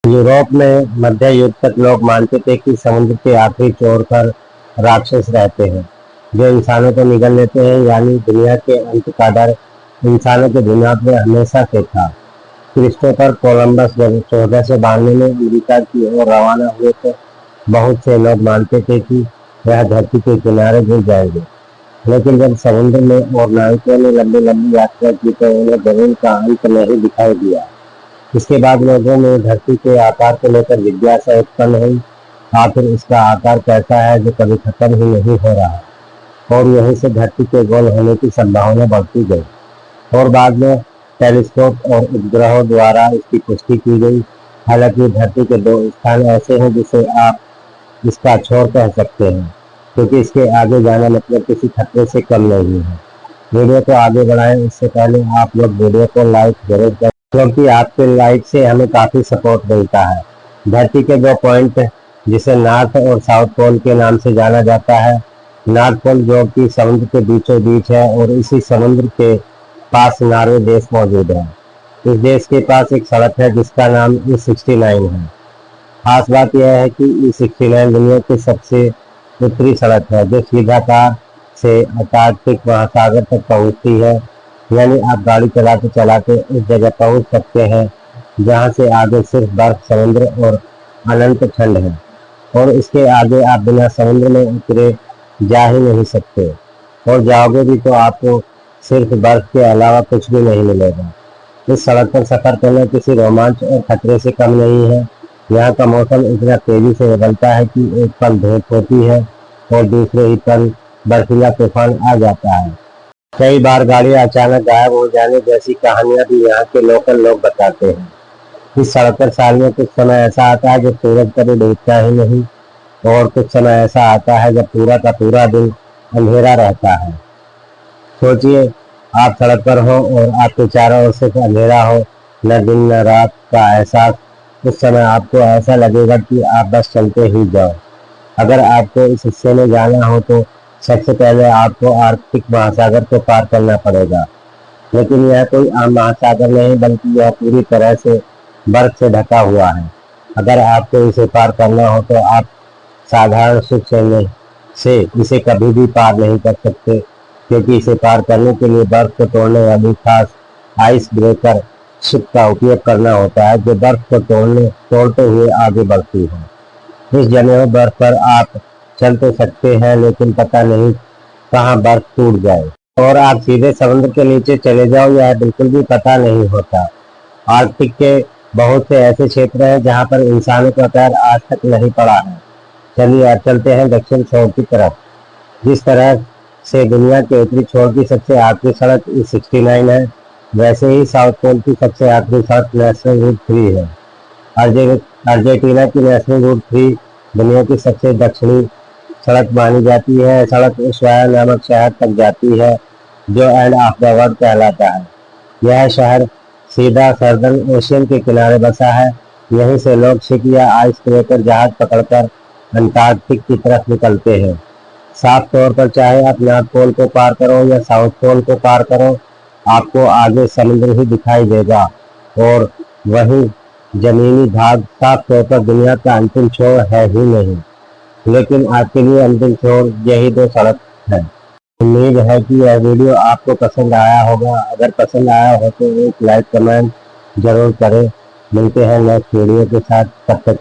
Europe में मध्य युग तक लोग मानते थे कि समुद्र के आखिरी छोर पर राक्षस रहते हैं जो इंसानों को निगल लेते हैं, यानी दुनिया के अंत का डर इंसानों के दिमाग में हमेशा से था। क्रिस्टोफर कोलंबस जब 1492 में अमेरिका की ओर रवाना हुए तो बहुत से लोग मानते थे कि वह धरती के किनारे गिर जाएंगे, लेकिन जब समुद्र में और नाविकों ने लंबी लंबी यात्रा की तो उन्हें जमीन का अंत नहीं दिखाई दिया। इसके बाद लोगों में धरती के आकार को लेकर जिज्ञासा उत्पन्न हुई। आखिर इसका आकार कैसा है जो कभी खत्म ही नहीं हो रहा, और यहीं से धरती के गोल होने की संभावना बढ़ती गई। और बाद में टेलीस्कोप और उपग्रहों द्वारा इसकी पुष्टि की गई। हालांकि धरती के दो स्थान ऐसे हैं जिसे आप इसका छोर कह सकते हैं, क्योंकि इसके आगे जाना मतलब किसी खतरे से कम नहीं है। वीडियो को आगे बढ़ाएं उससे पहले आप लोग वीडियो को लाइक जरूर करें, क्योंकि आपके लाइक से हमें काफी सपोर्ट मिलता है। धरती के दो पॉइंट जिसे नॉर्थ और साउथ पोल के नाम से जाना जाता है। नॉर्थ पोल जो कि समुद्र के बीचों बीच है, और इसी समुद्र के पास नॉर्वे देश मौजूद है। इस देश के पास एक सड़क है जिसका नाम E69 है। खास बात यह है कि E69 दुनिया की सबसे उत्तरी सड़क है जो सीधा कार से अंटार्कटिक महासागर तक पहुंचती है। यानी आप गाड़ी चलाते चलाते उस जगह पहुंच सकते हैं जहां से आगे सिर्फ बर्फ, समुद्र और अनंत ठंड है, और इसके आगे आप बिना समुद्र में उतरे जा ही नहीं सकते, और जाओगे भी तो आपको सिर्फ बर्फ के अलावा कुछ भी नहीं मिलेगा। इस सड़क पर सफर करना किसी रोमांच और खतरे से कम नहीं है। यहाँ का मौसम इतना तेजी से बदलता है कि एक पल धूप होती है और दूसरे ही पल बर्फीला तूफान आ जाता है। कई बार गाड़ियां अचानक गायब हो जाने जैसी कहानियां भी यहाँ के लोकल लोग बताते हैं। इस सड़क पर साल में कुछ समय ऐसा आता है जब सूरज कभी डूबता ही नहीं, और कुछ समय ऐसा आता है जब पूरा का पूरा दिन अंधेरा रहता है। सोचिए, आप सड़क पर हो और आपके चारों ओर सिर्फ अंधेरा हो, न दिन न रात का एहसास। उस समय आपको ऐसा लगेगा कि आप बस चलते ही जाओ। अगर आपको इस हिस्से में जाना हो तो सबसे पहले आपको आर्कटिक महासागर को पार करना पड़ेगा। लेकिन यह कोई आम महासागर नहीं, बल्कि यह पूरी तरह से बर्फ से ढका हुआ है। अगर आपको इसे पार करना हो तो आप साधारण से इसे कभी भी पार नहीं कर सकते, क्योंकि इसे पार करने के लिए बर्फ को तोड़ने वाली खास आइस ब्रेकर शिप का उपयोग करना होता है, जो बर्फ को तोड़ते हुए आगे बढ़ती है। इस जमे हुए बर्फ पर आप चल तो सकते हैं, लेकिन पता नहीं कहाँ बर्फ टूट जाए और आप सीधे समुद्र के नीचे चले जाओ, यह बिल्कुल भी पता नहीं होता। आर्कटिक के बहुत से ऐसे क्षेत्र हैं जहाँ पर इंसानों का पैर आज तक नहीं पड़ा है। चलिए अब चलते हैं दक्षिण छोर की तरफ। जिस तरह से दुनिया के उत्तरी छोर की सबसे आखिरी सड़क E69 है, वैसे ही साउथ पोल की सबसे आखिरी सड़क नेशनल रूट 3 है। अर्जेंटीना की नेशनल रूट 3 दुनिया की सबसे दक्षिणी सड़क मानी जाती है। सड़क उशुआया नामक शहर तक जाती है जो एंड ऑफ द वर्ल्ड कहलाता है। यह शहर सीधा सर्दर्न ओशियन के किनारे बसा है। यहीं से लोग शिप या आइस ब्रेकर जहाज पकड़कर अंटार्कटिक की तरफ निकलते हैं। साफ तौर पर चाहे आप नॉर्थ पोल को पार करो या साउथ पोल को पार करो, आपको आगे समुद्र ही दिखाई देगा, और वही जमीनी भाग साफ तौर पर दुनिया का अंतिम छोर है ही नहीं, लेकिन आपके लिए अंतिम छोर यही दो सड़क है। उम्मीद है कि यह वीडियो आपको पसंद आया होगा। अगर पसंद आया हो तो एक लाइक कमेंट जरूर करें। मिलते हैं नेक्स्ट वीडियो के साथ, तब तक